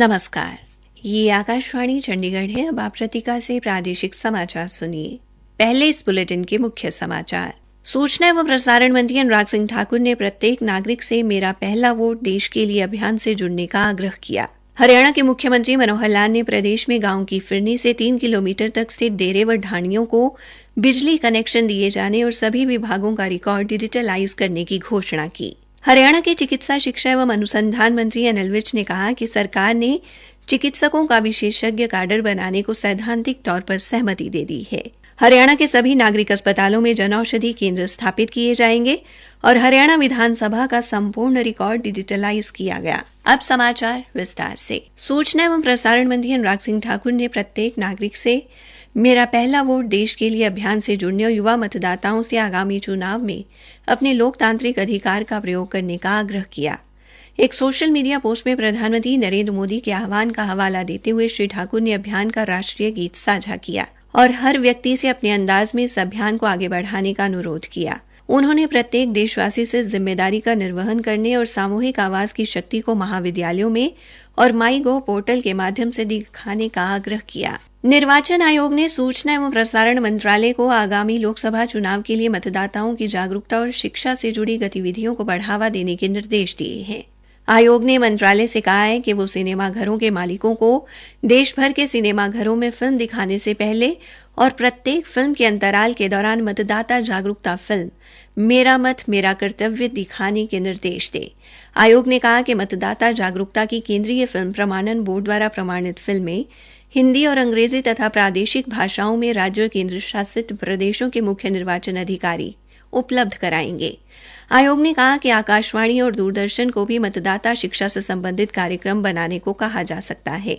नमस्कार, ये आकाशवाणी चंडीगढ़ है। अब आप प्रतीका से प्रादेशिक समाचार सुनिए। पहले इस बुलेटिन के मुख्य समाचार। सूचना एवं प्रसारण मंत्री अनुराग सिंह ठाकुर ने प्रत्येक नागरिक से मेरा पहला वोट देश के लिए अभियान से जुड़ने का आग्रह किया। हरियाणा के मुख्यमंत्री मनोहर लाल ने प्रदेश में गांव की फिरनी से 3 किलोमीटर तक स्थित डेरे व ढाणियों को बिजली कनेक्शन दिए जाने और सभी विभागों का रिकॉर्ड डिजिटलाइज करने की घोषणा की। हरियाणा के चिकित्सा शिक्षा एवं अनुसंधान मंत्री अनिल विज ने कहा कि सरकार ने चिकित्सकों का विशेषज्ञ काडर बनाने को सैद्धांतिक तौर पर सहमति दे दी है। हरियाणा के सभी नागरिक अस्पतालों में जनऔषधि केंद्र स्थापित किए जाएंगे और हरियाणा विधानसभा का संपूर्ण रिकॉर्ड डिजिटलाइज किया गया। अब समाचार विस्तार से। सूचना एवं प्रसारण मंत्री अनुराग सिंह ठाकुर ने प्रत्येक नागरिक से मेरा पहला वोट देश के लिए अभियान से जुड़ने और युवा मतदाताओं से आगामी चुनाव में अपने लोकतांत्रिक अधिकार का प्रयोग करने का आग्रह किया। एक सोशल मीडिया पोस्ट में प्रधानमंत्री नरेंद्र मोदी के आह्वान का हवाला देते हुए श्री ठाकुर ने अभियान का राष्ट्रीय गीत साझा किया और हर व्यक्ति से अपने अंदाज में इस अभियान को आगे बढ़ाने का अनुरोध किया। उन्होंने प्रत्येक देशवासी से जिम्मेदारी का निर्वहन करने और सामूहिक आवाज की शक्ति को महाविद्यालयों में और माईगोव पोर्टल के माध्यम से दिखाने का आग्रह किया। निर्वाचन आयोग ने सूचना एवं प्रसारण मंत्रालय को आगामी लोकसभा चुनाव के लिए मतदाताओं की जागरूकता और शिक्षा से जुड़ी गतिविधियों को बढ़ावा देने के निर्देश दिए हैं। आयोग ने मंत्रालय से कहा है कि वो सिनेमा घरों के मालिकों को देश भर के सिनेमा घरों में फिल्म दिखाने से पहले और प्रत्येक फिल्म के अंतराल के दौरान मतदाता जागरूकता फिल्म मेरा मत मेरा कर्तव्य दिखाने के निर्देश दे। आयोग ने कहा कि मतदाता जागरूकता की केंद्रीय फिल्म प्रमाणन बोर्ड द्वारा प्रमाणित फिल्में हिंदी और अंग्रेजी तथा प्रादेशिक भाषाओं में राज्य और केंद्र शासित प्रदेशों के मुख्य निर्वाचन अधिकारी उपलब्ध कराएंगे। आयोग ने कहा कि आकाशवाणी और दूरदर्शन को भी मतदाता शिक्षा से संबंधित कार्यक्रम बनाने को कहा जा सकता है।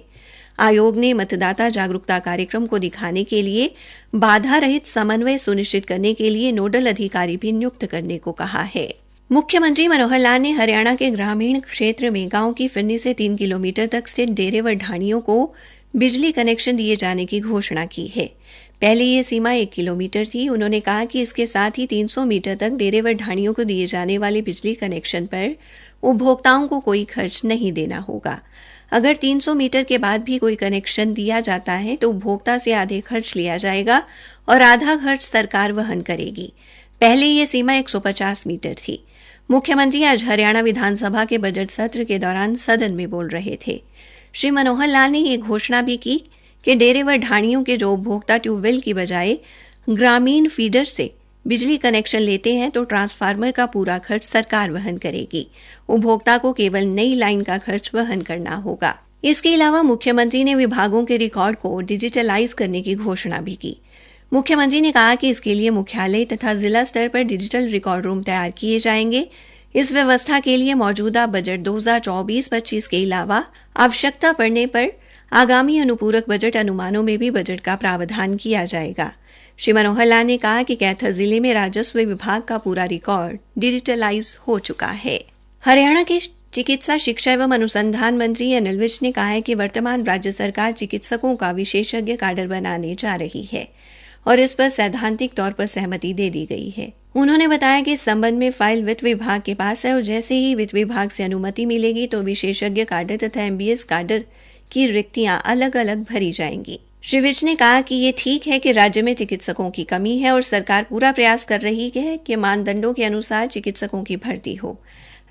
आयोग ने मतदाता जागरूकता कार्यक्रम को दिखाने के लिए बाधा रहित समन्वय सुनिश्चित करने के लिए नोडल अधिकारी भी नियुक्त करने को कहा है। मुख्यमंत्री मनोहर लाल ने हरियाणा के ग्रामीण क्षेत्र में गांव की फिरनी से 3 किलोमीटर तक स्थित डेरे व ढाणियों को बिजली कनेक्शन दिए जाने की घोषणा की है। पहले ये सीमा 1 किलोमीटर थी। उन्होंने कहा कि इसके साथ ही 300 मीटर तक डेरे व ढाणियों को दिए जाने वाले बिजली कनेक्शन पर उपभोक्ताओं को कोई खर्च नहीं देना होगा। अगर 300 मीटर के बाद भी कोई कनेक्शन दिया जाता है तो उपभोक्ता से आधे खर्च लिया जाएगा और आधा खर्च सरकार वहन करेगी। पहले ये सीमा 150 मीटर थी। मुख्यमंत्री आज हरियाणा विधानसभा के बजट सत्र के दौरान सदन में बोल रहे थे। श्री मनोहर लाल ने यह घोषणा भी की कि डेरे व ढाणियों के जो उपभोक्ता ट्यूबवेल की बजाय ग्रामीण फीडर से बिजली कनेक्शन लेते हैं तो ट्रांसफार्मर का पूरा खर्च सरकार वहन करेगी। उपभोक्ता को केवल नई लाइन का खर्च वहन करना होगा। इसके अलावा मुख्यमंत्री ने विभागों के रिकॉर्ड को डिजिटलाइज करने की घोषणा भी की। मुख्यमंत्री ने कहा कि इसके लिए मुख्यालय तथा जिला स्तर पर डिजिटल रिकॉर्ड रूम तैयार किए जाएंगे। इस व्यवस्था के लिए मौजूदा बजट 2024-25 के अलावा आवश्यकता पड़ने पर आगामी अनुपूरक बजट अनुमानों में भी बजट का प्रावधान किया जाएगा। श्री मनोहर लाल ने कहा कि कैथर जिले में राजस्व विभाग का पूरा रिकॉर्ड डिजिटलाइज हो चुका है। हरियाणा के चिकित्सा शिक्षा एवं अनुसंधान मंत्री अनिल विज ने कहा है कि वर्तमान राज्य सरकार चिकित्सकों का विशेषज्ञ काडर बनाने जा रही है और इस पर सैद्धांतिक तौर पर सहमति दे दी गई है। उन्होंने बताया कि इस संबंध में फाइल वित्त विभाग के पास है और जैसे ही वित्त विभाग से अनुमति मिलेगी तो विशेषज्ञ काडर तथा MBS काडर की रिक्तियां अलग अलग भरी जाएंगी। श्री विज ने कहा कि ये ठीक है कि राज्य में चिकित्सकों की कमी है और सरकार पूरा प्रयास कर रही है कि मानदंडों के अनुसार चिकित्सकों की भर्ती हो।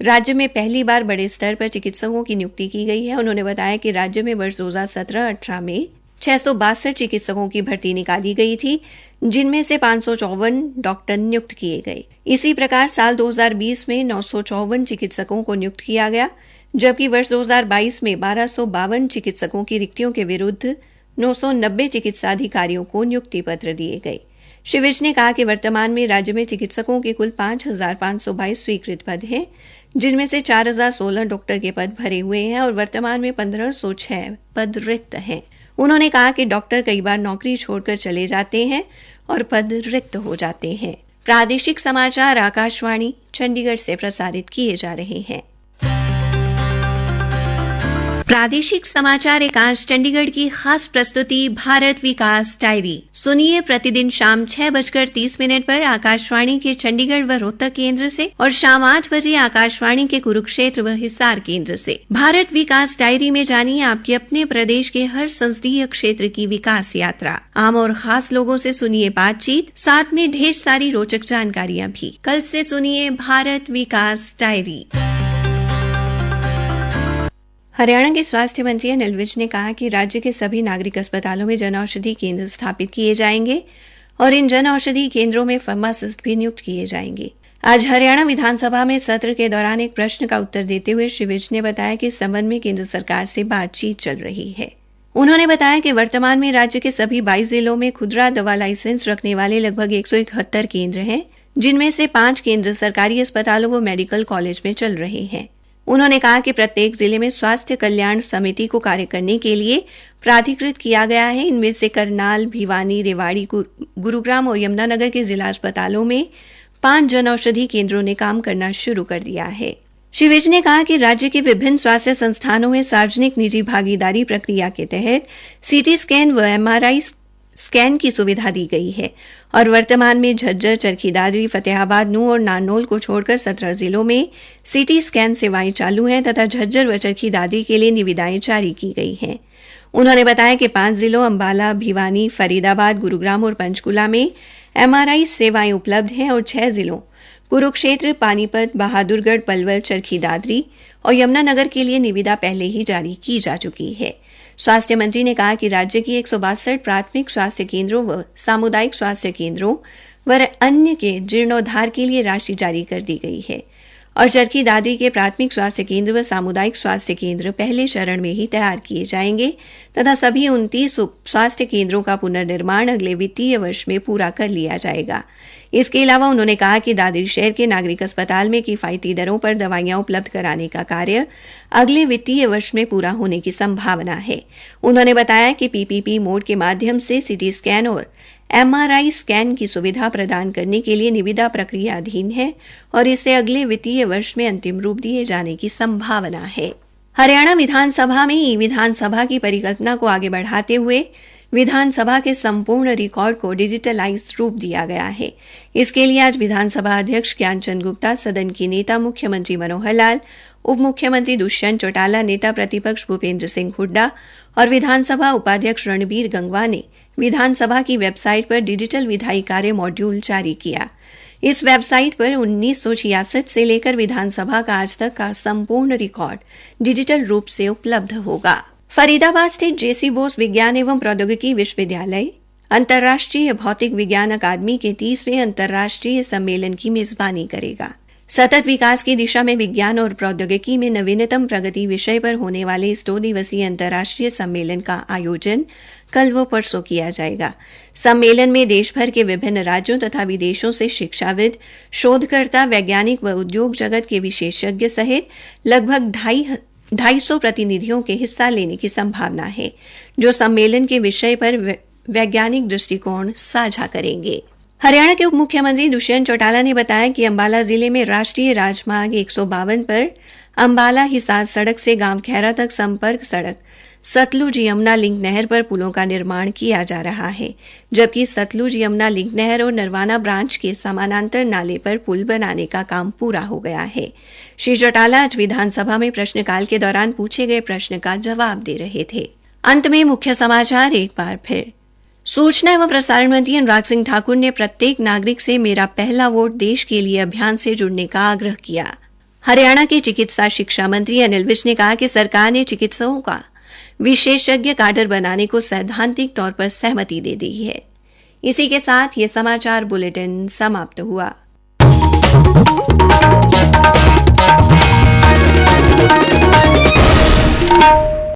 राज्य में पहली बार बड़े स्तर पर चिकित्सकों की नियुक्ति की गई है। उन्होंने बताया कि राज्य में वर्ष 2017-18 में 662 चिकित्सकों की भर्ती निकाली गई थी, जिनमें से 554 डॉक्टर नियुक्त किए गए। इसी प्रकार साल 2020 में 954 चिकित्सकों को नियुक्त किया गया, जबकि वर्ष 2022 में 1252 चिकित्सकों की रिक्तियों के विरुद्ध 990 चिकित्सा अधिकारियों को नियुक्ति पत्र दिए गए। श्री विज ने कहा कि वर्तमान में राज्य में चिकित्सकों के कुल 5522 स्वीकृत पद हैं, जिनमें से 4016 डॉक्टर के पद भरे हुए हैं और वर्तमान में 1506 पद रिक्त हैं। उन्होंने कहा कि डॉक्टर कई बार नौकरी छोड़कर चले जाते हैं और पद रिक्त हो जाते हैं। प्रादेशिक समाचार आकाशवाणी चंडीगढ़ से प्रसारित किए जा रहे हैं। प्रादेशिक समाचार एकांश चंडीगढ़ की खास प्रस्तुति भारत विकास डायरी। सुनिए प्रतिदिन शाम 6:30 पर आकाशवाणी के चंडीगढ़ व रोहतक केंद्र से और शाम 8 बजे आकाशवाणी के कुरुक्षेत्र व हिसार केंद्र से भारत विकास डायरी में जानिए आपके अपने प्रदेश के हर संसदीय क्षेत्र की विकास यात्रा। आम और खास लोगों से सुनिए बातचीत, साथ में ढेर सारी रोचक जानकारियां भी। कल से सुनिए भारत विकास डायरी। हरियाणा के स्वास्थ्य मंत्री अनिल विज ने कहा कि राज्य के सभी नागरिक अस्पतालों में जन औषधि केंद्र स्थापित किए जाएंगे और इन जन औषधि केंद्रों में फार्मासिस्ट भी नियुक्त किए जाएंगे। आज हरियाणा विधानसभा में सत्र के दौरान एक प्रश्न का उत्तर देते हुए श्री विज ने बताया कि इस संबंध में केंद्र सरकार से बातचीत चल रही है। उन्होंने बताया कि वर्तमान में राज्य के सभी 22 जिलों में खुदरा दवा लाइसेंस रखने वाले लगभग 171 केंद्र हैं, जिनमें से 5 केंद्र सरकारी अस्पतालों व मेडिकल कॉलेज में चल रहे हैं। उन्होंने कहा कि प्रत्येक जिले में स्वास्थ्य कल्याण समिति को कार्य करने के लिए प्राधिकृत किया गया है। इनमें से करनाल, भिवानी, रेवाड़ी, गुरुग्राम और यमुनानगर के जिला अस्पतालों में 5 जन औषधि केंद्रों ने काम करना शुरू कर दिया है। श्री विज ने कहा कि राज्य के विभिन्न स्वास्थ्य संस्थानों में सार्वजनिक निजी भागीदारी प्रक्रिया के तहत सीटी स्कैन व एमआरआई स्कैन की सुविधा दी गई है और वर्तमान में झज्जर, चरखी दादरी, फतेहाबाद, नूंह और नारनौल को छोड़कर 17 जिलों में सीटी स्कैन सेवाएं चालू हैं तथा झज्जर व चरखी दादरी के लिए निविदाएं जारी की गई हैं। उन्होंने बताया कि 5 जिलों अंबाला, भिवानी, फरीदाबाद, गुरुग्राम और पंचकुला में एमआरआई सेवाएं उपलब्ध हैं और 6 जिलों कुरुक्षेत्र, पानीपत, बहादुरगढ़, पलवल, चरखी दादरी और यमुनानगर के लिए निविदा पहले ही जारी की जा चुकी है। स्वास्थ्य मंत्री ने कहा कि राज्य की 162 प्राथमिक स्वास्थ्य केंद्रों व सामुदायिक स्वास्थ्य केंद्रों व अन्य के जीर्णोद्धार के लिए राशि जारी कर दी गई है और चरखी दादरी के प्राथमिक स्वास्थ्य केंद्र व सामुदायिक स्वास्थ्य केंद्र पहले चरण में ही तैयार किए जाएंगे तथा सभी 29 स्वास्थ्य केंद्रों का पुनर्निर्माण अगले वित्तीय वर्ष में पूरा कर लिया जाएगा। इसके अलावा उन्होंने कहा कि दादरी शहर के नागरिक अस्पताल में किफायती दरों पर दवाइयां उपलब्ध कराने का कार्य अगले वित्तीय वर्ष में पूरा होने की संभावना है। उन्होंने बताया कि पीपीपी मोड के माध्यम से सीटी स्कैन और एमआरआई स्कैन की सुविधा प्रदान करने के लिए निविदा प्रक्रिया अधीन है और इसे अगले वित्तीय वर्ष में अंतिम रूप दिए जाने की संभावना है। हरियाणा विधानसभा में ई विधानसभा की परिकल्पना को आगे बढ़ाते हुए विधानसभा के संपूर्ण रिकॉर्ड को डिजिटलाइज रूप दिया गया है। इसके लिए आज विधानसभा अध्यक्ष ज्ञानचंद गुप्ता, सदन के नेता मुख्यमंत्री मनोहर लाल, उप मुख्यमंत्री दुष्यंत चौटाला, नेता प्रतिपक्ष भूपेंद्र सिंह हुड्डा और विधानसभा उपाध्यक्ष रणबीर गंगवा ने विधानसभा की वेबसाइट पर डिजिटल विधायी कार्य मॉड्यूल जारी किया। इस वेबसाइट पर 1966 से लेकर विधानसभा का आज तक का संपूर्ण रिकॉर्ड डिजिटल रूप से उपलब्ध होगा। फरीदाबाद स्थित जेसी बोस विज्ञान एवं प्रौद्योगिकी विश्वविद्यालय अंतर्राष्ट्रीय भौतिक विज्ञान अकादमी के 30वें अंतर्राष्ट्रीय सम्मेलन की मेजबानी करेगा। सतत विकास की दिशा में विज्ञान और प्रौद्योगिकी में नवीनतम प्रगति विषय पर होने वाले इस 2 दिवसीय अंतर्राष्ट्रीय सम्मेलन का आयोजन कल व परसों किया जाएगा। सम्मेलन में देश भर के विभिन्न राज्यों तथा विदेशों से शिक्षाविद, शोधकर्ता, वैज्ञानिक व उद्योग जगत के विशेषज्ञ सहित लगभग 250 प्रतिनिधियों के हिस्सा लेने की संभावना है, जो सम्मेलन के विषय पर वैज्ञानिक दृष्टिकोण साझा करेंगे। हरियाणा के उप मुख्यमंत्री दुष्यंत चौटाला ने बताया कि अंबाला जिले में राष्ट्रीय राजमार्ग 152 पर अंबाला हिसार सड़क से गांव खैरा तक संपर्क सड़क सतलुज यमुना लिंक नहर पर पुलों का निर्माण किया जा रहा है, जबकि सतलुज यमुना लिंक नहर और नरवाना ब्रांच के समानांतर नाले पर पुल बनाने का काम पूरा हो गया है। श्री चौटाला आज विधानसभा में प्रश्नकाल के दौरान पूछे गए प्रश्न का जवाब दे रहे थे। अंत में मुख्य समाचार एक बार फिर। सूचना एवं प्रसारण मंत्री अनुराग सिंह ठाकुर ने प्रत्येक नागरिक से मेरा पहला वोट देश के लिए अभियान से जुड़ने का आग्रह किया। हरियाणा के चिकित्सा शिक्षा मंत्री अनिल विज ने कहा कि सरकार ने चिकित्सकों का विशेषज्ञ काडर बनाने को सैद्धांतिक तौर पर सहमति दे दी है। इसी के साथ ये समाचार बुलेटिन समाप्त हुआ।